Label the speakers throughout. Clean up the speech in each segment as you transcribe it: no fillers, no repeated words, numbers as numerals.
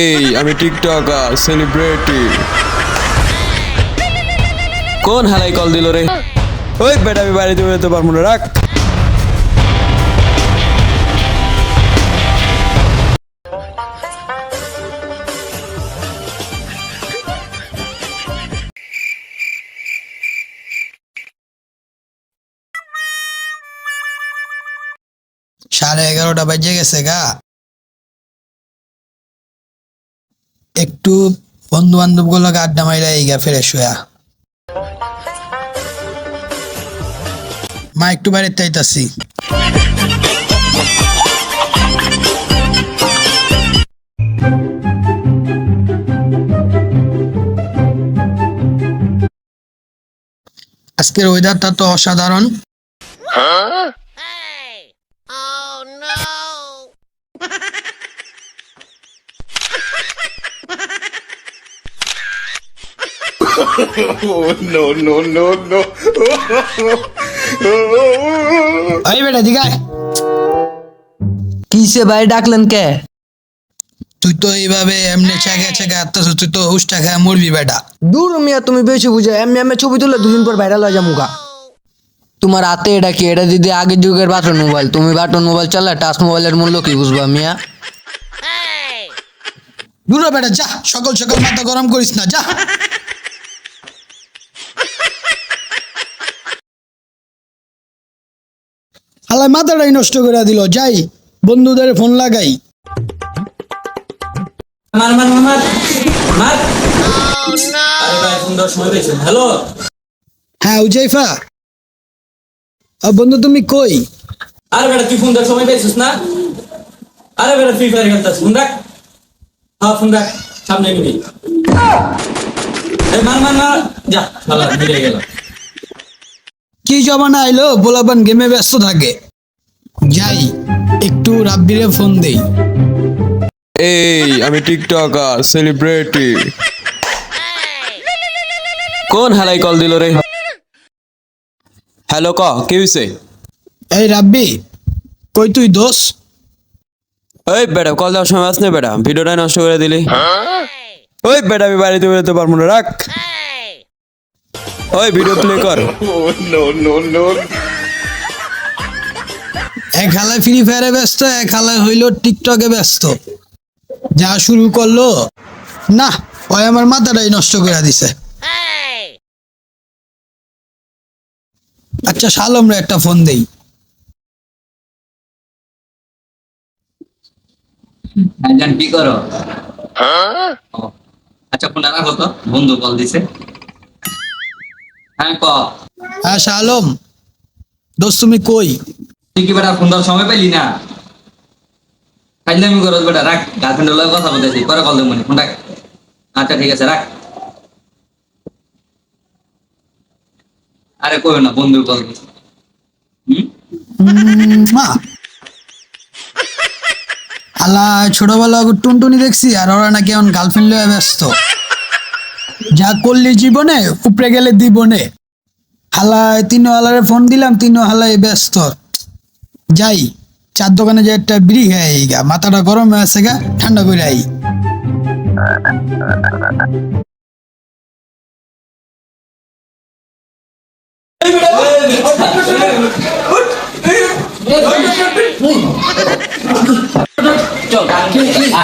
Speaker 1: এই আমি TikToker celebrity. কোন হালাই কল দিল রে? ওই বেটা আমি বাড়িতে বেরোতে পারবো না, রাখ।
Speaker 2: সাড়ে 11টা বাজে গেছে গা। একটু বন্ধু বান্ধব গুলো আড্ডা মাইরা এই গা ফ্রেশ হইয়া মা একটু বাইরে তাইতাছি। আজকের ওয়েদারটা তো অসাধারণ। এই বেটা দিঘায়
Speaker 3: কিসে ভাই ডাকলেন কে?
Speaker 2: তুই তো এইভাবে এমনি চেকে চেকে আত্মাস, তুই তো হুষ্টা খায় মরবি বেটা।
Speaker 3: দূর মিয়া, তুমি বেশি বুঝো। এমনি এমনি ছবি তুললে দুদিন পর ভাইরাল হয়ে যাবো গা। তোমার হাতে এটা কি? এটা দিদি আগের যুগের বাটন মোবাইল। তুমি বাটন মোবাইল চালা, টাচ মোবাইলের মূল্য কি বুঝবা মিয়া?
Speaker 2: দূর হ বেটা, যা। সকাল সকাল মাথা গরম করিস না, যা। আল্লাহ মাথাটাই নষ্ট করে দিল। যাই বন্ধুদের ফোন লাগাই।
Speaker 4: মার মার মার মার। আরে ভাই সুন্দর সময় পেয়েছেন। হ্যালো
Speaker 2: হ্যাঁ উজাইফা, বন্ধু তুমি কই?
Speaker 4: আরে বেটা তুই ফোন দেওয়ার সময় পেয়েছিস না? আরে বেটা ফ্রি ফায়ার খেলতেছ, ফোন রাখ। হ্যাঁ ফোন রাখ, সামনে নিবি। এই মার মার মার, যা শালা মিলে গেল।
Speaker 2: কি জমানা আইলো, পোলাপান গেমে ব্যস্ত থাকে। যাই একটু রাব্বিরে ফোন দেই।
Speaker 1: এই আমি টিকটকার সেলিব্রিটি। কোন হালাই কল দিল রে? হ্যালো, কি হইছে?
Speaker 2: এই রাব্বি, কই তুই দোষ?
Speaker 1: ওই বেটা কল দেওয়ার সময় আসনে বেটা, ভিডিওটা নষ্ট করে দিলি। ওই বেটা আমি বাড়িতে বেরোতে পারবো না, রাখ। ওই ভিডিও প্লে কর।
Speaker 2: এক হালায় ফ্রি ফায়ারে ব্যস্ত, এক হালায় হইলো টিকটকে ব্যস্ত। যা শুরু করলো না, ওই আমার মাথাটাই নষ্ট করে দিছে। আচ্ছা শালম রে একটা ফোন দেই।
Speaker 5: জান কি করো? ও, আচ্ছা ফোনটা রাখো তো, বন্ধু কল দিছে। হ্যাঁ
Speaker 2: হ্যাঁ শালম, দোস্ত তুমি কই?
Speaker 5: তুই কি বেটা ফোন দেওয়ার সময় পাইলি না? ফাইজলামি করো বেটা, রাখ। গার্লফ্রেন্ডের লগে কথা বলতেছি, পরে কল দেবো ফোন রাখ। আচ্ছা ঠিক আছে, রাখ। আরে কই না, বন্ধু কল দিছে।
Speaker 2: মা আল্লাহ, ছোটবেলা টুনটুনি দেখছি আর ওরা নাকি এখন গার্লফ্রেন্ড লয়ে ব্যস্ত। যা করলি জীবনে উপরে গেলে দিবনে। হালায় তিনো হালারে ফোন দিলাম, তিনো হালায় ব্যস্ত। যাই চার দোকানে যে একটা বিড়ি খাই গা, মাথাটা গরম হয়ে আছে গা, ঠান্ডা করে আই।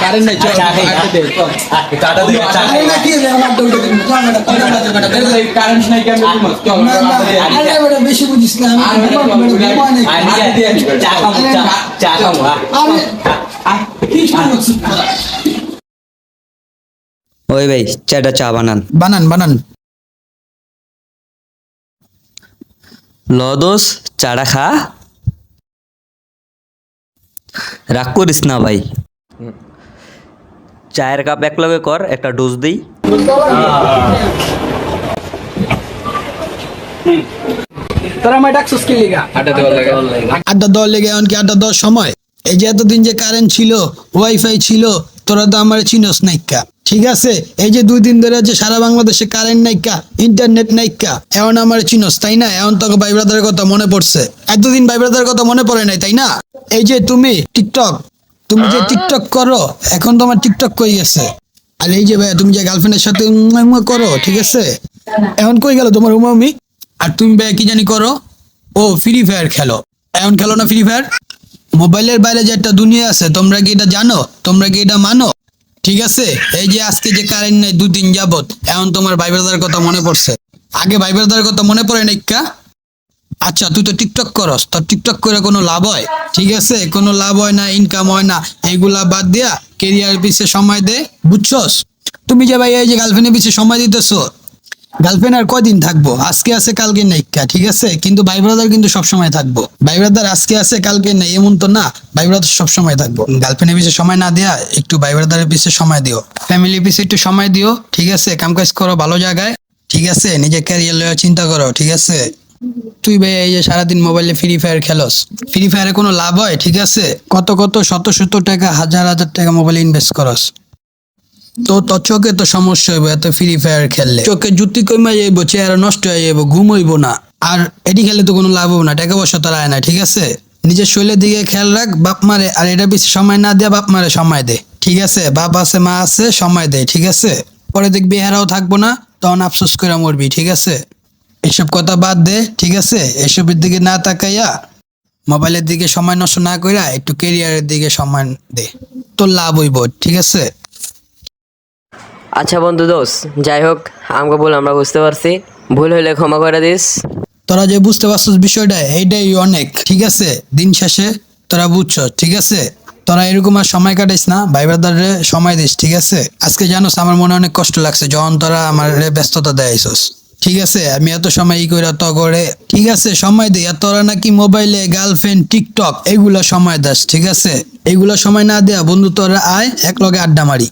Speaker 4: কারেন্ট নাই, চল কাটা দিয়ে কারেন্ট নাই কেন?
Speaker 2: বেশি বুঝিস না।
Speaker 3: ওই ভাই চাটা চা বানান।
Speaker 2: বানান বানান।
Speaker 3: লদোস চাটা খা, রাগ করিস না ভাই। চায়ের কাপ এক লগে কর, একটা ডোজ দিই।
Speaker 2: তোরা আমায় ডাকছিস কি লিগা? আড্ডা দেওয়ার লেগে। এমন কি আড্ডা দেওয়ার সময়? এই যে এতদিন যে কারেন্ট ছিল, ওয়াইফাই ছিল, তোরা তো আমার চিনস নাইকা। ঠিক আছে, এই যে 2 দিন ধরে যে সারা বাংলাদেশে কারেন্ট নাইকা, ইন্টারনেট নাইকা, এখন আমার চিনস তাই না? এখন তোকে ভাই ব্রাদারের কথা মনে পড়ছে। এতদিন ভাই ব্রাদারের কথা মনে পড়ে নাই তাই না? এই যে তুমি টিকটক, তুমি যে টিকটক করো এখন তোমার টিকটক কই গেছে? আর এই যে ভাইয়া তুমি যে গার্লফ্রেন্ডের সাথে উম্মা উম্মা করো, ঠিক আছে, এখন কই গেল তোমার উমামি? আর তুমি ভাইয়া কি জানি করো? ও ফ্রি ফায়ার খেলো। এখন খেলো না ফ্রি ফায়ার? মোবাইলের বাইরে যে একটা দুনিয়া আছে, তোমরা কি এটা জানো? তোমরা কি এটা মানো? ঠিক আছে, এই যে আজকে যে কারেন্ট নাই 2 দিন যাবত, এখন তোমার ভাই ব্রাদার কথা মনে পড়ছে। আগে ভাই ব্রাদার কথা মনে পড়ে না ইক্কা? আচ্ছা তুই তো টিকটক করস, তোর টিকটক করে কোনো লাভ হয়? ঠিক আছে, কোনো লাভ হয় না, ইনকাম হয় না, এইগুলা বাদ দিয়া কেরিয়ার পিছে সময় দে, বুঝছস? তুমি যে ভাই এই যে গার্লফ্রেন্ডের পিছে সময় দিতেছো, গার্লফ্রেন্ড আর কয়দিন থাকবো? আজকে আছে কালকে নাই, ঠিক আছে, কিন্তু ভাই ব্রাদার কিন্তু সবসময় থাকবো। ভাই ব্রাদার আজকে আছে কালকে নেই এমন তো না, ভাই ব্রাদার সবসময় থাকবো। গার্লফ্রেন্ডের পিছে সময় না দেয়া একটু ভাই ব্রাদারের পিছে সময় দিও, ফ্যামিলির পিছে একটু সময় দিও, ঠিক আছে, কাম কাজ করো ভালো জায়গায়, ঠিক আছে, নিজের ক্যারিয়ার লয়ে চিন্তা করো, ঠিক আছে। তুই ভাই এই যে সারাদিন মোবাইলে ফ্রি ফায়ার খেলোস, ফ্রি ফায়ারে কোনো লাভ হয়? ঠিক আছে, কত কত শত শত টাকা, হাজার হাজার টাকা মোবাইলে ইনভেস্ট করস, তো তোর চোখে তো সমস্যা হইব এত ফ্রি ফায়ার খেললে, চোখে জুতি কমে যাইব, চেহারা নষ্ট হয়ে যাইব, ঘুম হইব না, আর এটি খেলে তো কোনো লাভ হবে না, টাকা পয়সা তো আয় না, ঠিক আছে। নিজের শরীরের দিকে খেয়াল রাখ, বাপ মারে আর এটা বেশি সময় না দেয়া বাপ মারে সময় দে, ঠিক আছে, বাপ আছে মা আছে সময় দে, ঠিক আছে, পরে দেখবি এরাও থাকবো না, তখন আফসোস করে মরবি, ঠিক আছে। এসব কথা বাদ দে, ঠিক আছে, এসবের দিকে না তাকাইয়া মোবাইলের দিকে সময় নষ্ট না কইরা একটু কেরিয়ারের দিকে সময় দে, তোর লাভ হইব, ঠিক আছে।
Speaker 6: আচ্ছা বন্ধু দোষ, যাই হোক আমাকে ভুল আমরা বুঝতে পারছি, ভুল হইলে ক্ষমা করে দিস।
Speaker 2: তোরা যে বুঝতে পারছিস বিষয়টা, এইটাই অনেক, ঠিক আছে, দিন শেষে তোরা বুঝছ, ঠিক আছে, তোরা এরকম আর সময় কাটাইস না, ভাই ব্রাদারে সময় দিস, ঠিক আছে। আজকে জানোস আমার মনে অনেক কষ্ট লাগছে যখন তোরা আমার ব্যস্ততা দেয়াইছস, ঠিক আছে, আমি এত সময় ই কইরা তো করে, ঠিক আছে, সময় দিই, আর তোরা নাকি মোবাইলে গার্লফ্রেন্ড টিকটক এইগুলা সময় দাস, ঠিক আছে, এইগুলা সময় না দেয়া বন্ধু তোরা আয় এক লগে আড্ডা মারি।